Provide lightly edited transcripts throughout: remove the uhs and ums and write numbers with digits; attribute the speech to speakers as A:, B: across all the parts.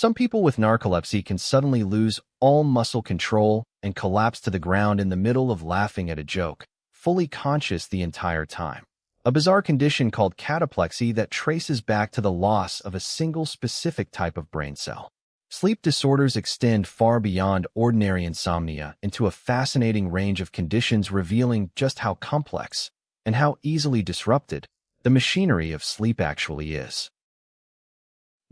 A: Some people with narcolepsy can suddenly lose all muscle control and collapse to the ground in the middle of laughing at a joke, fully conscious the entire time. A bizarre condition called cataplexy that traces back to the loss of a single specific type of brain cell. Sleep disorders extend far beyond ordinary insomnia into a fascinating range of conditions, revealing just how complex and how easily disrupted the machinery of sleep actually is.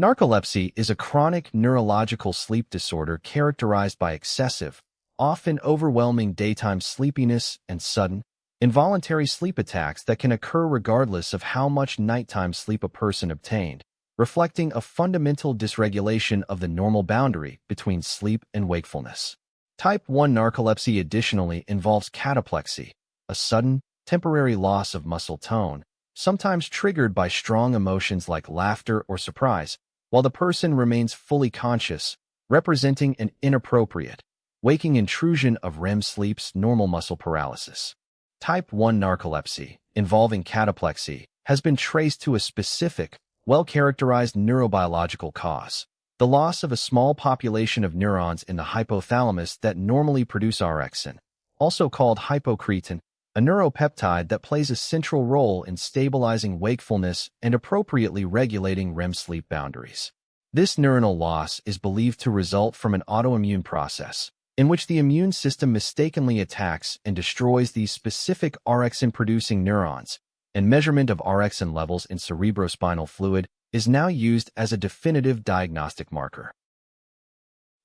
A: Narcolepsy is a chronic neurological sleep disorder characterized by excessive, often overwhelming daytime sleepiness and sudden, involuntary sleep attacks that can occur regardless of how much nighttime sleep a person obtained, reflecting a fundamental dysregulation of the normal boundary between sleep and wakefulness. Type 1 narcolepsy additionally involves cataplexy, a sudden, temporary loss of muscle tone, sometimes triggered by strong emotions like laughter or surprise, while the person remains fully conscious, representing an inappropriate, waking intrusion of REM sleep's normal muscle paralysis. Type 1 narcolepsy, involving cataplexy, has been traced to a specific, well-characterized neurobiological cause: the loss of a small population of neurons in the hypothalamus that normally produce orexin, also called hypocretin, a neuropeptide that plays a central role in stabilizing wakefulness and appropriately regulating REM sleep boundaries. This neuronal loss is believed to result from an autoimmune process, in which the immune system mistakenly attacks and destroys these specific orexin-producing neurons, and measurement of orexin levels in cerebrospinal fluid is now used as a definitive diagnostic marker.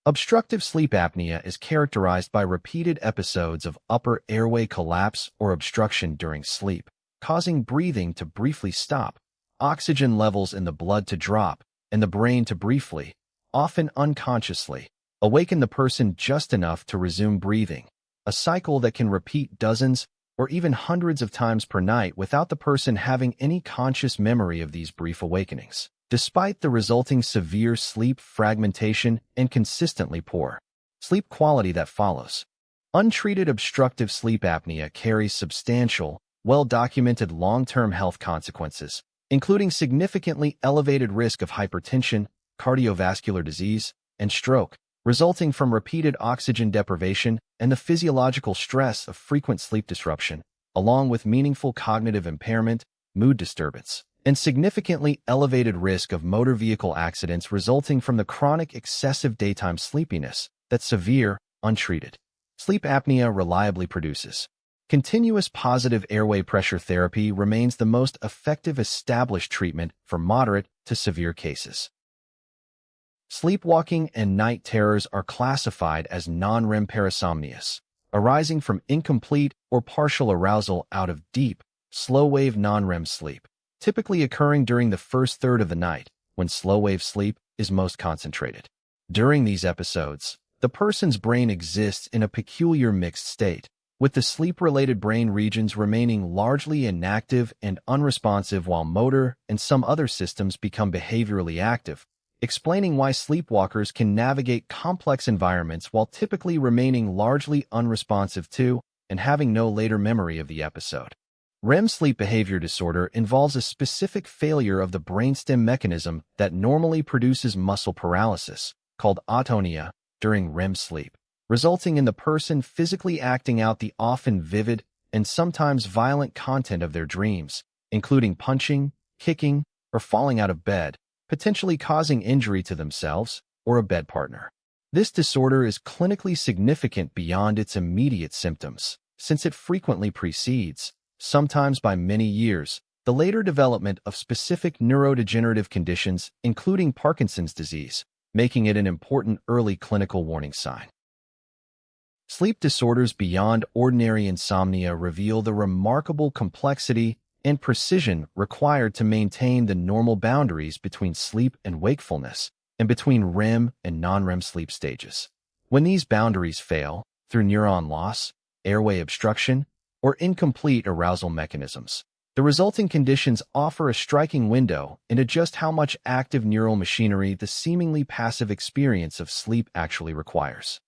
A: Obstructive sleep apnea is characterized by repeated episodes of upper airway collapse or obstruction during sleep, causing breathing to briefly stop, oxygen levels in the blood to drop, and the brain to briefly, often unconsciously, awaken the person just enough to resume breathing, a cycle that can repeat dozens or even hundreds of times per night without the person having any conscious memory of these brief awakenings, despite the resulting severe sleep fragmentation and consistently poor sleep quality that follows. Untreated obstructive sleep apnea carries substantial, well-documented long-term health consequences, including significantly elevated risk of hypertension, cardiovascular disease, and stroke, resulting from repeated oxygen deprivation and the physiological stress of frequent sleep disruption, along with meaningful cognitive impairment, mood disturbance, and significantly elevated risk of motor vehicle accidents resulting from the chronic excessive daytime sleepiness that severe, untreated sleep apnea reliably produces. Continuous positive airway pressure therapy remains the most effective established treatment for moderate to severe cases. Sleepwalking and night terrors are classified as non-REM parasomnias, arising from incomplete or partial arousal out of deep, slow-wave non-REM sleep, typically occurring during the first third of the night, when slow-wave sleep is most concentrated. During these episodes, the person's brain exists in a peculiar mixed state, with the sleep-related brain regions remaining largely inactive and unresponsive while motor and some other systems become behaviorally active, explaining why sleepwalkers can navigate complex environments while typically remaining largely unresponsive to and having no later memory of the episode. REM sleep behavior disorder involves a specific failure of the brainstem mechanism that normally produces muscle paralysis, called atonia, during REM sleep, resulting in the person physically acting out the often vivid and sometimes violent content of their dreams, including punching, kicking, or falling out of bed, potentially causing injury to themselves or a bed partner. This disorder is clinically significant beyond its immediate symptoms, since it frequently precedes, sometimes by many years, the later development of specific neurodegenerative conditions, including Parkinson's disease, making it an important early clinical warning sign. Sleep disorders beyond ordinary insomnia reveal the remarkable complexity and precision required to maintain the normal boundaries between sleep and wakefulness, and between REM and non-REM sleep stages. When these boundaries fail, through neuron loss, airway obstruction, or incomplete arousal mechanisms, the resulting conditions offer a striking window into just how much active neural machinery the seemingly passive experience of sleep actually requires.